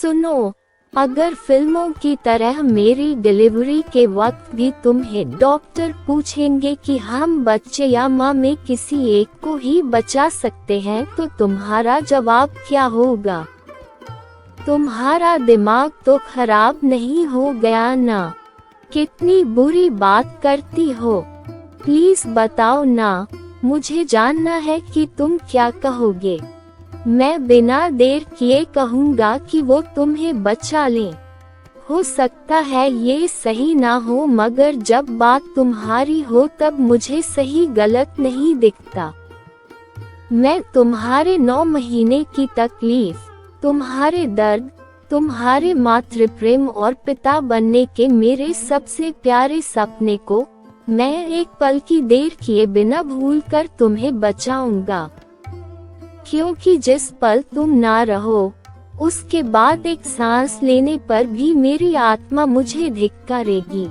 सुनो, अगर फिल्मों की तरह मेरी डिलीवरी के वक्त भी तुम्हें डॉक्टर पूछेंगे कि हम बच्चे या माँ में किसी एक को ही बचा सकते हैं, तो तुम्हारा जवाब क्या होगा? तुम्हारा दिमाग तो खराब नहीं हो गया ना? कितनी बुरी बात करती हो। प्लीज बताओ ना, मुझे जानना है कि तुम क्या कहोगे। मैं बिना देर किए कहूँगा कि वो तुम्हें बचा लें। हो सकता है ये सही ना हो, मगर जब बात तुम्हारी हो तब मुझे सही गलत नहीं दिखता। मैं तुम्हारे 9 महीने की तकलीफ, तुम्हारे दर्द, तुम्हारे मातृप्रेम और पिता बनने के मेरे सबसे प्यारे सपने को मैं एक पल की देर किए बिना भूलकर तुम्हें बचाऊंगा। क्योंकि जिस पल तुम ना रहो, उसके बाद एक सांस लेने पर भी मेरी आत्मा मुझे धिक्कारेगी।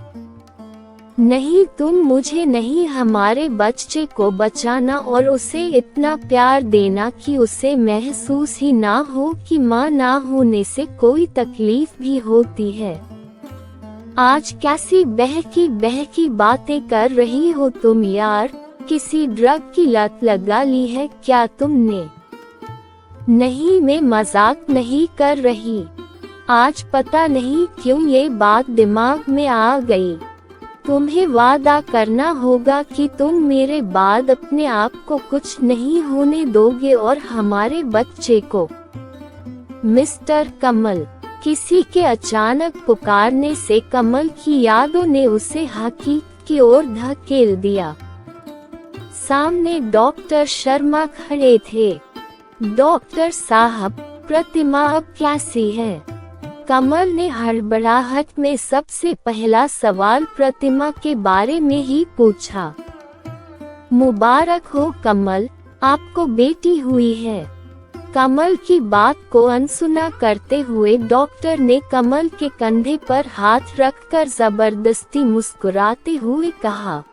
नहीं, तुम मुझे नहीं, हमारे बच्चे को बचाना और उसे इतना प्यार देना कि उसे महसूस ही ना हो कि माँ ना होने से कोई तकलीफ भी होती है। आज कैसी बहकी बातें कर रही हो तुम यार? किसी ड्रग की लत लगा ली है क्या तुमने? नहीं, मैं मजाक नहीं कर रही। आज पता नहीं क्यों ये बात दिमाग में आ गई। तुम्हें वादा करना होगा कि तुम मेरे बाद अपने आप को कुछ नहीं होने दोगे और हमारे बच्चे को। मिस्टर कमल। किसी के अचानक पुकारने से कमल की यादों ने उसे हकीकत की ओर धकेल दिया। सामने डॉक्टर शर्मा खड़े थे। डॉक्टर साहब, प्रतिमा अब कैसी है? कमल ने हड़बड़ाहट में सबसे पहला सवाल प्रतिमा के बारे में ही पूछा। मुबारक हो कमल, आपको बेटी हुई है। कमल की बात को अनसुना करते हुए डॉक्टर ने कमल के कंधे पर हाथ रखकर जबरदस्ती मुस्कुराते हुए कहा,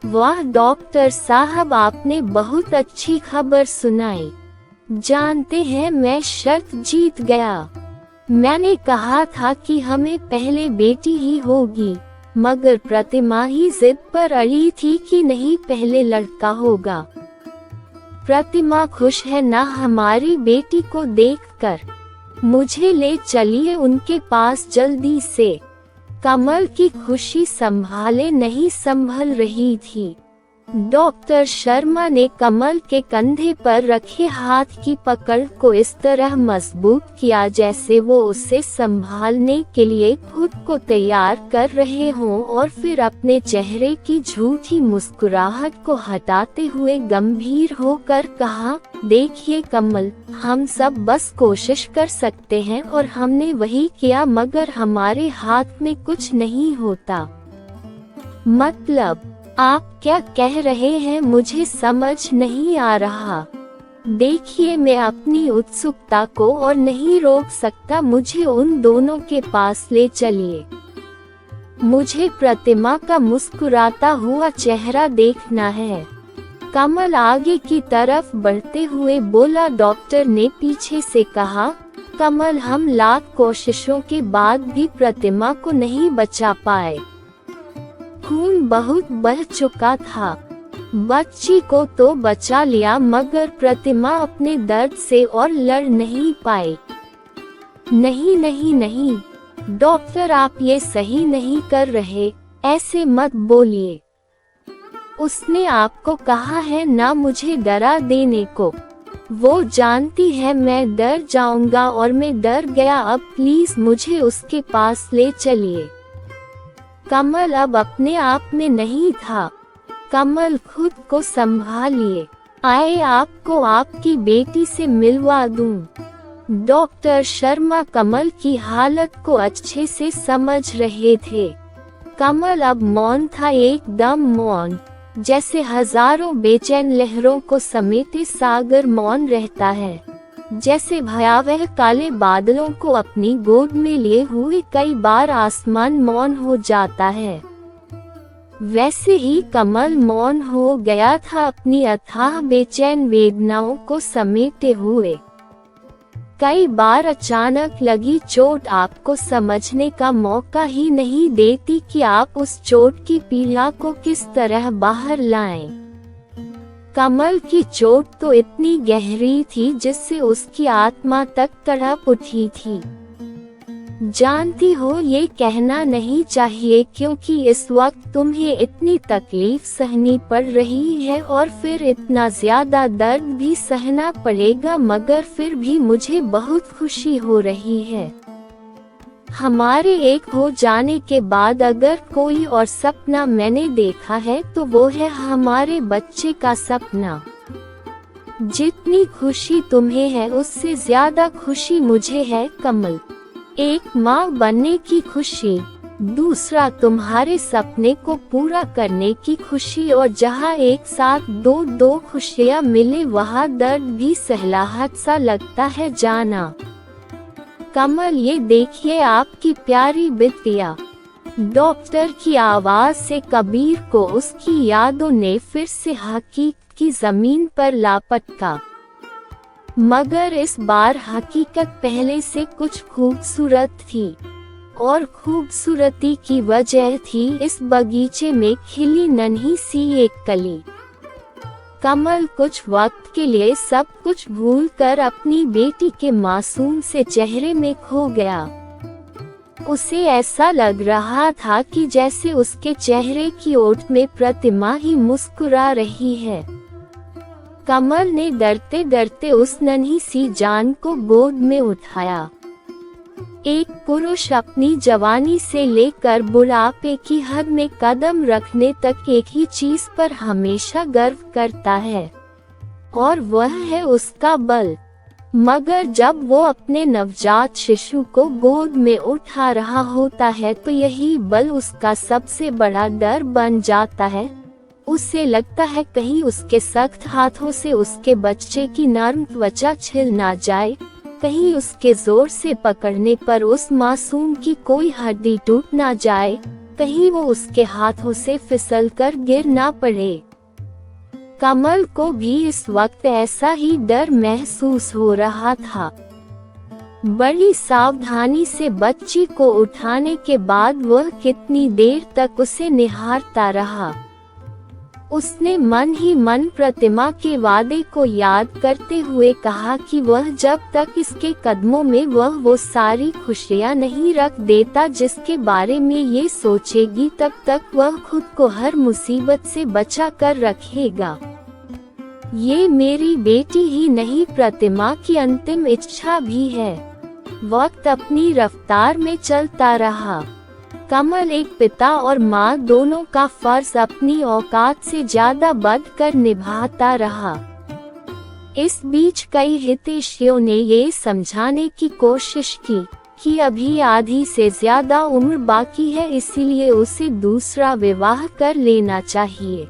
वाह डॉक्टर साहब, आपने बहुत अच्छी खबर सुनाई। जानते हैं, मैं शर्त जीत गया। मैंने कहा था कि हमें पहले बेटी ही होगी, मगर प्रतिमा ही जिद पर अड़ी थी कि नहीं, पहले लड़का होगा। प्रतिमा खुश है ना हमारी बेटी को देखकर? मुझे ले चलिए उनके पास जल्दी से। कमल की खुशी संभाले नहीं संभल रही थी। डॉक्टर शर्मा ने कमल के कंधे पर रखे हाथ की पकड़ को इस तरह मजबूत किया जैसे वो उसे संभालने के लिए खुद को तैयार कर रहे हों, और फिर अपने चेहरे की झूठी मुस्कुराहट को हटाते हुए गंभीर होकर कहा, देखिए कमल, हम सब बस कोशिश कर सकते हैं और हमने वही किया, मगर हमारे हाथ में कुछ नहीं होता। मतलब आप क्या कह रहे हैं? मुझे समझ नहीं आ रहा। देखिए, मैं अपनी उत्सुकता को और नहीं रोक सकता, मुझे उन दोनों के पास ले चलिए। मुझे प्रतिमा का मुस्कुराता हुआ चेहरा देखना है। कमल आगे की तरफ बढ़ते हुए बोला। डॉक्टर ने पीछे से कहा, कमल, हम लाख कोशिशों के बाद भी प्रतिमा को नहीं बचा पाए। खून बहुत बह चुका था। बच्ची को तो बचा लिया, मगर प्रतिमा अपने दर्द से और लड़ नहीं पाई। नहीं नहीं नहीं डॉक्टर, आप ये सही नहीं कर रहे, ऐसे मत बोलिए। उसने आपको कहा है ना मुझे डरा देने को। वो जानती है मैं डर जाऊंगा और मैं डर गया। अब प्लीज मुझे उसके पास ले चलिए। कमल अब अपने आप में नहीं था। कमल, खुद को संभालिए। आए, आपको आपकी बेटी से मिलवा दूं। डॉक्टर शर्मा कमल की हालत को अच्छे से समझ रहे थे। कमल अब मौन था, एकदम मौन, जैसे हजारों बेचैन लहरों को समेटे सागर मौन रहता है। जैसे भयावह काले बादलों को अपनी गोद में लिए हुए कई बार आसमान मौन हो जाता है, वैसे ही कमल मौन हो गया था अपनी अथाह बेचैन वेदनाओं को समेटे हुए। कई बार अचानक लगी चोट आपको समझने का मौका ही नहीं देती कि आप उस चोट की पीड़ा को किस तरह बाहर लाएं। कमल की चोट तो इतनी गहरी थी जिससे उसकी आत्मा तक तड़प उठी थी। जानती हो, ये कहना नहीं चाहिए क्योंकि इस वक्त तुम्हें इतनी तकलीफ सहनी पड़ रही है और फिर इतना ज्यादा दर्द भी सहना पड़ेगा, मगर फिर भी मुझे बहुत खुशी हो रही है। हमारे एक हो जाने के बाद अगर कोई और सपना मैंने देखा है तो वो है हमारे बच्चे का सपना। जितनी खुशी तुम्हें है उससे ज्यादा खुशी मुझे है कमल। एक माँ बनने की खुशी, दूसरा तुम्हारे सपने को पूरा करने की खुशी, और जहाँ एक साथ दो खुशियाँ मिले वहाँ दर्द भी सहलाहट सा लगता है जाना। कमल, ये देखिए आपकी प्यारी बिटिया। डॉक्टर की आवाज से कबीर को उसकी यादों ने फिर से हकीकत की जमीन पर लापटका, मगर इस बार हकीकत पहले से कुछ खूबसूरत थी, और खूबसूरती की वजह थी इस बगीचे में खिली नन्ही सी एक कली। कमल कुछ वक्त के लिए सब कुछ भूलकर अपनी बेटी के मासूम से चेहरे में खो गया। उसे ऐसा लग रहा था कि जैसे उसके चेहरे की ओट में प्रतिमा ही मुस्कुरा रही है। कमल ने डरते डरते उस नन्ही सी जान को गोद में उठाया। एक पुरुष अपनी जवानी से लेकर बुढ़ापे की हद में कदम रखने तक एक ही चीज पर हमेशा गर्व करता है, और वह है उसका बल। मगर जब वो अपने नवजात शिशु को गोद में उठा रहा होता है तो यही बल उसका सबसे बड़ा डर बन जाता है। उसे लगता है कहीं उसके सख्त हाथों से उसके बच्चे की नर्म त्वचा छिल ना जाए, कहीं उसके जोर से पकड़ने पर उस मासूम की कोई हड्डी टूट ना जाए, कहीं वो उसके हाथों से फिसलकर गिर ना पड़े। कमल को भी इस वक्त ऐसा ही डर महसूस हो रहा था। बड़ी सावधानी से बच्ची को उठाने के बाद वह कितनी देर तक उसे निहारता रहा। उसने मन ही मन प्रतिमा के वादे को याद करते हुए कहा कि वह जब तक इसके कदमों में वो सारी खुशियां नहीं रख देता जिसके बारे में ये सोचेगी, तब तक वह खुद को हर मुसीबत से बचा कर रखेगा। ये मेरी बेटी ही नहीं, प्रतिमा की अंतिम इच्छा भी है। वक्त अपनी रफ्तार में चलता रहा। कमल एक पिता और माँ दोनों का फर्ज अपनी औकात से ज्यादा बढ़कर निभाता रहा। इस बीच कई हितैषियों ने ये समझाने की कोशिश की कि अभी आधी से ज्यादा उम्र बाकी है, इसीलिए उसे दूसरा विवाह कर लेना चाहिए।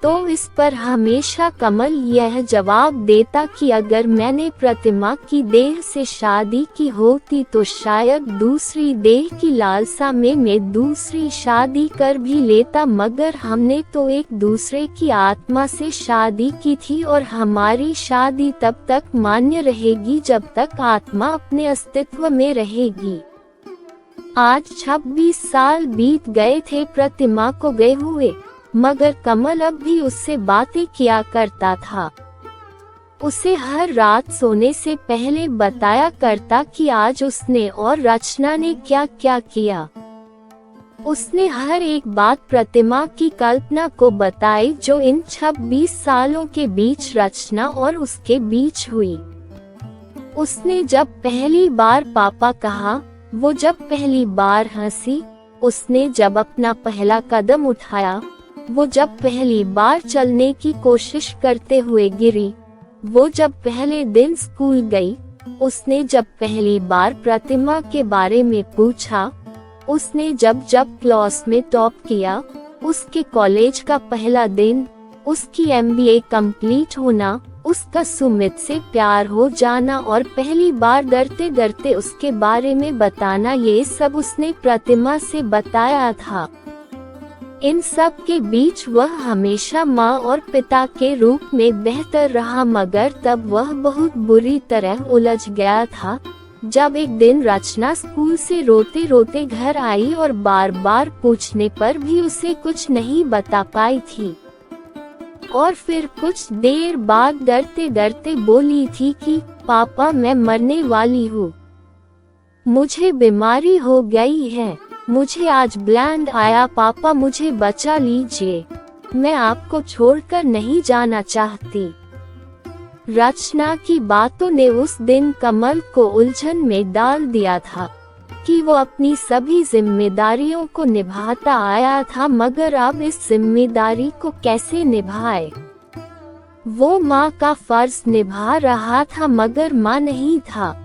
तो इस पर हमेशा कमल यह जवाब देता कि अगर मैंने प्रतिमा की देह से शादी की होती तो शायद दूसरी देह की लालसा में मैं दूसरी शादी कर भी लेता, मगर हमने तो एक दूसरे की आत्मा से शादी की थी और हमारी शादी तब तक मान्य रहेगी जब तक आत्मा अपने अस्तित्व में रहेगी। आज 26 साल बीत गए थे प्रतिमा को गए हुए, मगर कमल अब भी उससे बातें किया करता था। उसे हर रात सोने से पहले बताया करता कि आज उसने और रचना ने क्या क्या किया। उसने हर एक बात प्रतिमा की कल्पना को बताई जो इन 26 सालों के बीच रचना और उसके बीच हुई। उसने जब पहली बार पापा कहा, वो जब पहली बार हंसी, उसने जब अपना पहला कदम उठाया, वो जब पहली बार चलने की कोशिश करते हुए गिरी, वो जब पहले दिन स्कूल गई, उसने जब पहली बार प्रतिमा के बारे में पूछा, उसने जब क्लास में टॉप किया, उसके कॉलेज का पहला दिन, उसकी MBA कंप्लीट होना, उसका सुमित से प्यार हो जाना और पहली बार डरते डरते उसके बारे में बताना, ये सब उसने प्रतिमा से बताया था। इन सब के बीच वह हमेशा माँ और पिता के रूप में बेहतर रहा, मगर तब वह बहुत बुरी तरह उलझ गया था जब एक दिन रचना स्कूल से रोते रोते घर आई और बार बार पूछने पर भी उसे कुछ नहीं बता पाई थी। और फिर कुछ देर बाद डरते डरते बोली थी कि पापा मैं मरने वाली हूँ, मुझे बीमारी हो गई है, मुझे आज ब्लैंड आया, पापा मुझे बचा लीजिए, मैं आपको छोड़कर नहीं जाना चाहती। रचना की बातों ने उस दिन कमल को उलझन में डाल दिया था कि वो अपनी सभी जिम्मेदारियों को निभाता आया था, मगर अब इस जिम्मेदारी को कैसे निभाए। वो माँ का फर्ज निभा रहा था मगर माँ नहीं था।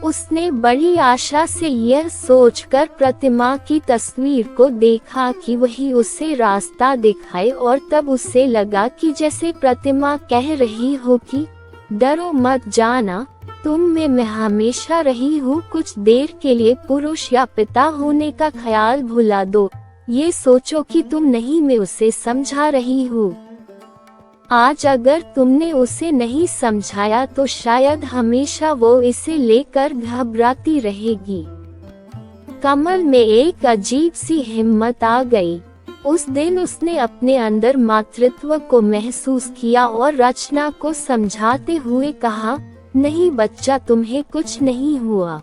उसने बड़ी आशा से यह सोचकर प्रतिमा की तस्वीर को देखा कि वही उसे रास्ता दिखाए, और तब उसे लगा कि जैसे प्रतिमा कह रही हो कि डरो मत जाना, तुम में मैं हमेशा रही हूँ, कुछ देर के लिए पुरुष या पिता होने का ख्याल भुला दो, ये सोचो कि तुम नहीं मैं उसे समझा रही हूँ। आज अगर तुमने उसे नहीं समझाया तो शायद हमेशा वो इसे लेकर घबराती रहेगी। कमल में एक अजीब सी हिम्मत आ गई। उस दिन उसने अपने अंदर मातृत्व को महसूस किया और रचना को समझाते हुए कहा, नहीं बच्चा, तुम्हें कुछ नहीं हुआ।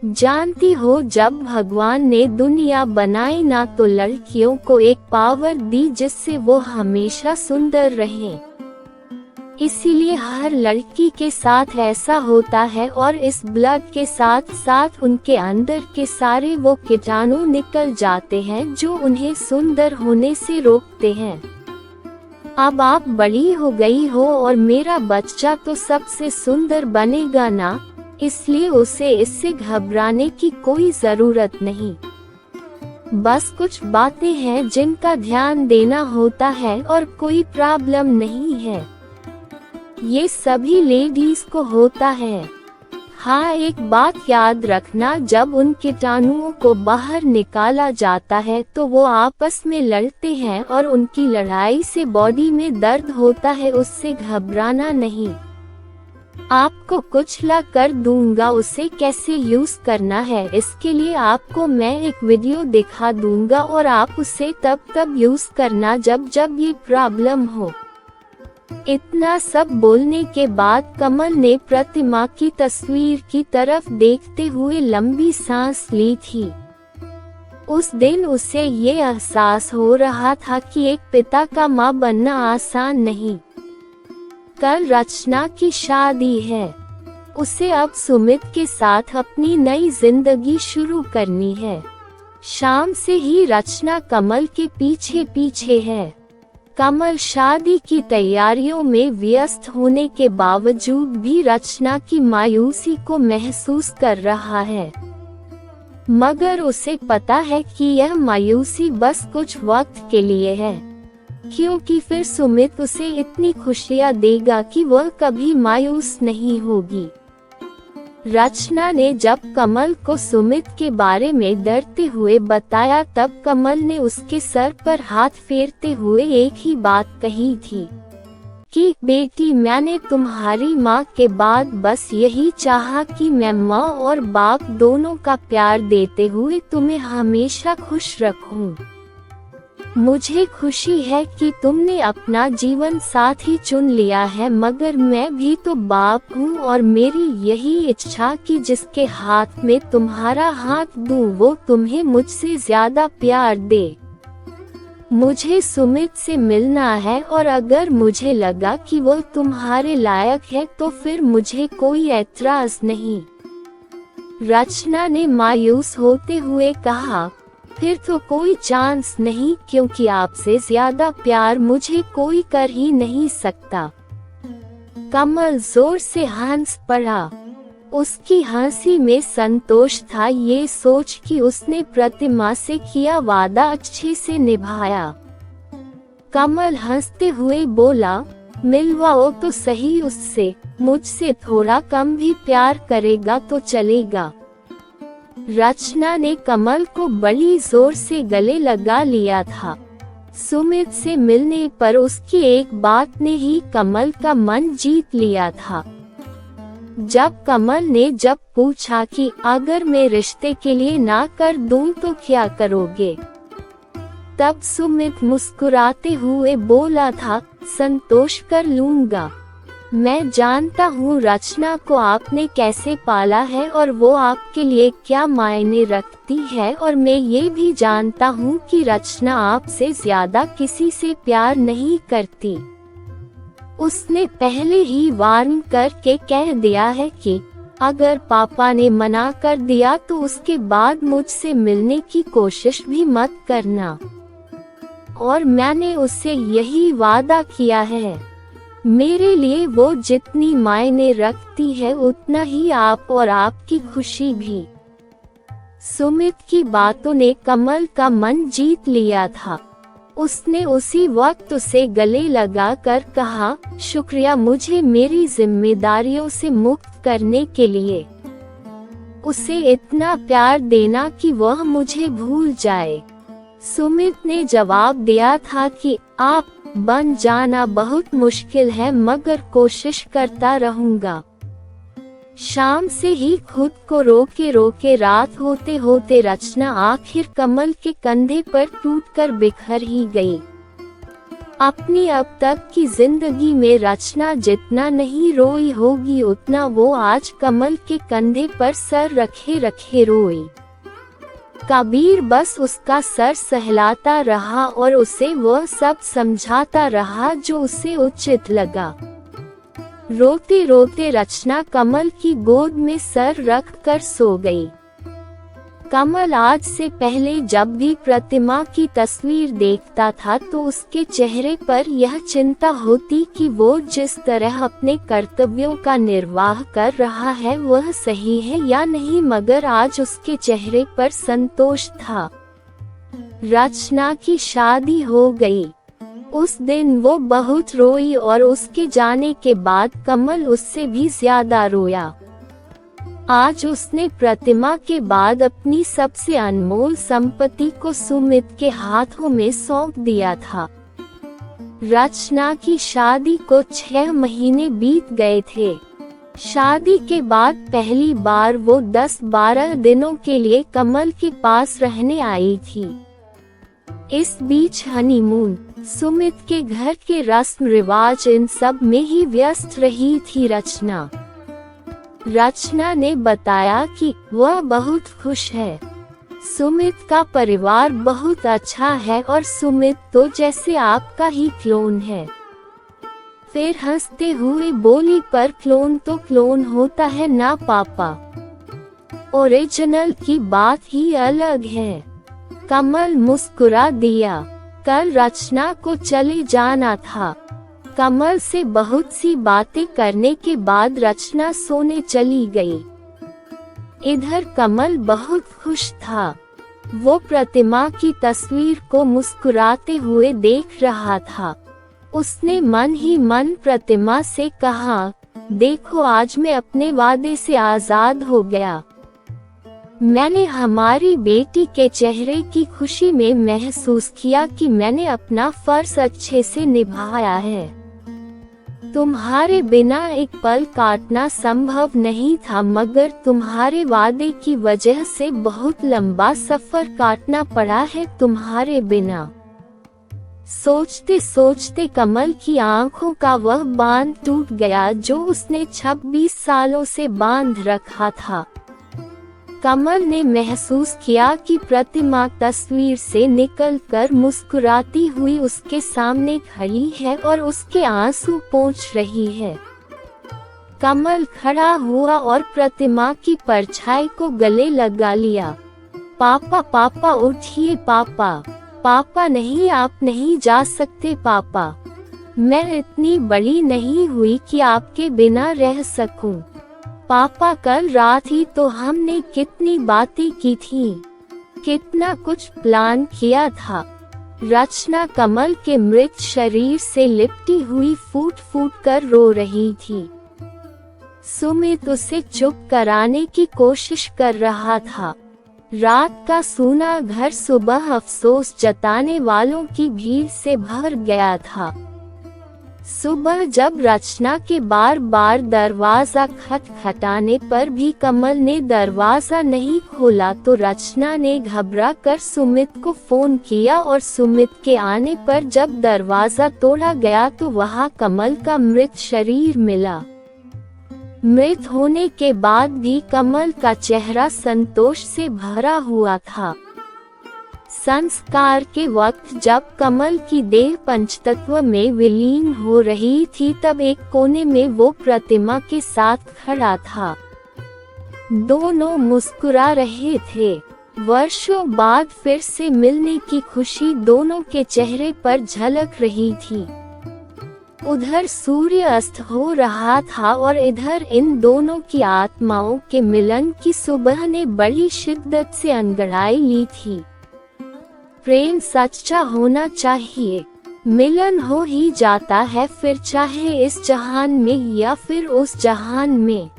जानती हो, जब भगवान ने दुनिया बनाई ना तो लड़कियों को एक पावर दी जिससे वो हमेशा सुंदर रहें। इसीलिए हर लड़की के साथ ऐसा होता है और इस ब्लड के साथ साथ उनके अंदर के सारे वो कीटाणु निकल जाते हैं जो उन्हें सुंदर होने से रोकते हैं। अब आप बड़ी हो गई हो और मेरा बच्चा तो सबसे सुंदर बनेगा ना, इसलिए उसे इससे घबराने की कोई जरूरत नहीं। बस कुछ बातें हैं जिनका ध्यान देना होता है और कोई प्रॉब्लम नहीं है। ये सभी लेडीज को होता है। हाँ, एक बात याद रखना, जब उन कीटाणुओं को बाहर निकाला जाता है तो वो आपस में लड़ते हैं और उनकी लड़ाई से बॉडी में दर्द होता है, उससे घबराना नहीं। आपको कुछ ला कर दूंगा, उसे कैसे यूज करना है इसके लिए आपको मैं एक वीडियो दिखा दूंगा और आप उसे तब यूज करना जब जब ये प्रॉब्लम हो। इतना सब बोलने के बाद कमल ने प्रतिमा की तस्वीर की तरफ देखते हुए लंबी सांस ली थी। उस दिन उसे ये एहसास हो रहा था कि एक पिता का माँ बनना आसान नहीं। कल रचना की शादी है। उसे अब सुमित के साथ अपनी नई जिंदगी शुरू करनी है। शाम से ही रचना कमल के पीछे पीछे है। कमल शादी की तैयारियों में व्यस्त होने के बावजूद भी रचना की मायूसी को महसूस कर रहा है, मगर उसे पता है कि यह मायूसी बस कुछ वक्त के लिए है, क्योंकि फिर सुमित उसे इतनी खुशियां देगा कि वह कभी मायूस नहीं होगी। रचना ने जब कमल को सुमित के बारे में डरते हुए बताया तब कमल ने उसके सर पर हाथ फेरते हुए एक ही बात कही थी कि बेटी, मैंने तुम्हारी माँ के बाद बस यही चाहा कि मैं माँ और बाप दोनों का प्यार देते हुए तुम्हें हमेशा खुश रखूं। मुझे खुशी है कि तुमने अपना जीवन साथी चुन लिया है, मगर मैं भी तो बाप हूँ और मेरी यही इच्छा कि जिसके हाथ में तुम्हारा हाथ दूँ वो तुम्हें मुझसे ज्यादा प्यार दे। मुझे सुमित से मिलना है और अगर मुझे लगा कि वो तुम्हारे लायक है तो फिर मुझे कोई ऐतराज नहीं। रचना ने मायूस होते हुए कहा, फिर तो कोई चांस नहीं, क्योंकि आपसे ज्यादा प्यार मुझे कोई कर ही नहीं सकता। कमल जोर से हंस पड़ा। उसकी हंसी में संतोष था, ये सोच कि उसने प्रतिमा से किया वादा अच्छे से निभाया। कमल हंसते हुए बोला, मिलवाओ तो सही उससे, मुझसे थोड़ा कम भी प्यार करेगा तो चलेगा। रचना ने कमल को बड़ी जोर से गले लगा लिया था। सुमित से मिलने पर उसकी एक बात ने ही कमल का मन जीत लिया था। जब कमल ने पूछा कि अगर मैं रिश्ते के लिए ना कर दूं तो क्या करोगे, तब सुमित मुस्कुराते हुए बोला था, संतोष कर लूंगा। मैं जानता हूँ रचना को आपने कैसे पाला है और वो आपके लिए क्या मायने रखती है, और मैं ये भी जानता हूँ कि रचना आपसे ज्यादा किसी से प्यार नहीं करती। उसने पहले ही वार्न करके कह दिया है कि अगर पापा ने मना कर दिया तो उसके बाद मुझसे मिलने की कोशिश भी मत करना, और मैंने उससे यही वादा किया है। मेरे लिए वो जितनी मायने रखती है उतना ही आप और आपकी खुशी भी। सुमित की बातों ने कमल का मन जीत लिया था। उसने उसी वक्त उसे गले लगाकर कहा, शुक्रिया मुझे मेरी जिम्मेदारियों से मुक्त करने के लिए। उसे इतना प्यार देना कि वह मुझे भूल जाए। सुमित ने जवाब दिया था कि आप बन जाना बहुत मुश्किल है, मगर कोशिश करता रहूंगा। शाम से ही खुद को रोके रोके रात होते होते रचना आखिर कमल के कंधे पर टूटकर बिखर ही गई। अपनी अब तक की जिंदगी में रचना जितना नहीं रोई होगी उतना वो आज कमल के कंधे पर सर रखे रखे रोई। कबीर बस उसका सर सहलाता रहा और उसे वह सब समझाता रहा जो उसे उचित लगा। रोते रोते रचना कमल की गोद में सर रख कर सो गई। कमल आज से पहले जब भी प्रतिमा की तस्वीर देखता था तो उसके चेहरे पर यह चिंता होती कि वो जिस तरह अपने कर्तव्यों का निर्वाह कर रहा है वह सही है या नहीं, मगर आज उसके चेहरे पर संतोष था। रचना की शादी हो गई। उस दिन वो बहुत रोई और उसके जाने के बाद कमल उससे भी ज्यादा रोया। आज उसने प्रतिमा के बाद अपनी सबसे अनमोल संपत्ति को सुमित के हाथों में सौंप दिया था। रचना की शादी को 6 महीने बीत गए थे। शादी के बाद पहली बार वो 10-12 दिनों के लिए कमल के पास रहने आई थी। इस बीच हनीमून, सुमित के घर के रस्म रिवाज, इन सब में ही व्यस्त रही थी रचना। रचना ने बताया कि वह बहुत खुश है। सुमित का परिवार बहुत अच्छा है और सुमित तो जैसे आपका ही क्लोन है। फिर हंसते हुए बोली, पर क्लोन तो क्लोन होता है ना पापा, ओरिजिनल की बात ही अलग है। कमल मुस्कुरा दिया। कल रचना को चले जाना था। कमल से बहुत सी बातें करने के बाद रचना सोने चली गई। इधर कमल बहुत खुश था। वो प्रतिमा की तस्वीर को मुस्कुराते हुए देख रहा था। उसने मन ही मन प्रतिमा से कहा, देखो आज मैं अपने वादे से आजाद हो गया। मैंने हमारी बेटी के चेहरे की खुशी में महसूस किया कि मैंने अपना फर्ज अच्छे से निभाया है। तुम्हारे बिना एक पल काटना संभव नहीं था, मगर तुम्हारे वादे की वजह से बहुत लंबा सफर काटना पड़ा है तुम्हारे बिना। सोचते सोचते कमल की आंखों का वह बांध टूट गया जो उसने 26 सालों से बांध रखा था। कमल ने महसूस किया कि प्रतिमा तस्वीर से निकलकर मुस्कुराती हुई उसके सामने खड़ी है और उसके आंसू पोंछ रही है। कमल खड़ा हुआ और प्रतिमा की परछाई को गले लगा लिया। पापा पापा उठिए पापा, पापा नहीं, आप नहीं जा सकते पापा। मैं इतनी बड़ी नहीं हुई कि आपके बिना रह सकूं। पापा कल रात ही तो हमने कितनी बातें की थी, कितना कुछ प्लान किया था। रचना कमल के मृत शरीर से लिपटी हुई फूट फूट कर रो रही थी। सुमित उसे चुप कराने की कोशिश कर रहा था। रात का सूना घर सुबह अफसोस जताने वालों की भीड़ से भर गया था। सुबह जब रचना के बार बार दरवाजा खटखटाने पर भी कमल ने दरवाजा नहीं खोला तो रचना ने घबरा कर सुमित को फोन किया और सुमित के आने पर जब दरवाजा तोड़ा गया तो वहां कमल का मृत शरीर मिला। मृत होने के बाद भी कमल का चेहरा संतोष से भरा हुआ था। संस्कार के वक्त जब कमल की देह पंचतत्व में विलीन हो रही थी तब एक कोने में वो प्रतिमा के साथ खड़ा था। दोनों मुस्कुरा रहे थे। वर्षों बाद फिर से मिलने की खुशी दोनों के चेहरे पर झलक रही थी। उधर सूर्य अस्त हो रहा था और इधर इन दोनों की आत्माओं के मिलन की सुबह ने बड़ी शिद्दत से अंगड़ाई ली थी। प्रेम सच्चा होना चाहिए, मिलन हो ही जाता है फिर चाहे इस जहान में या फिर उस जहान में।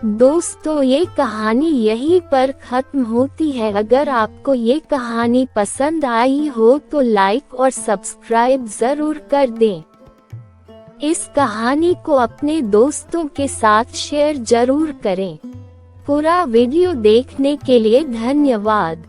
दोस्तों ये कहानी यहीं पर खत्म होती है। अगर आपको ये कहानी पसंद आई हो तो लाइक और सब्सक्राइब जरूर कर दें। इस कहानी को अपने दोस्तों के साथ शेयर जरूर करें। पूरा वीडियो देखने के लिए धन्यवाद।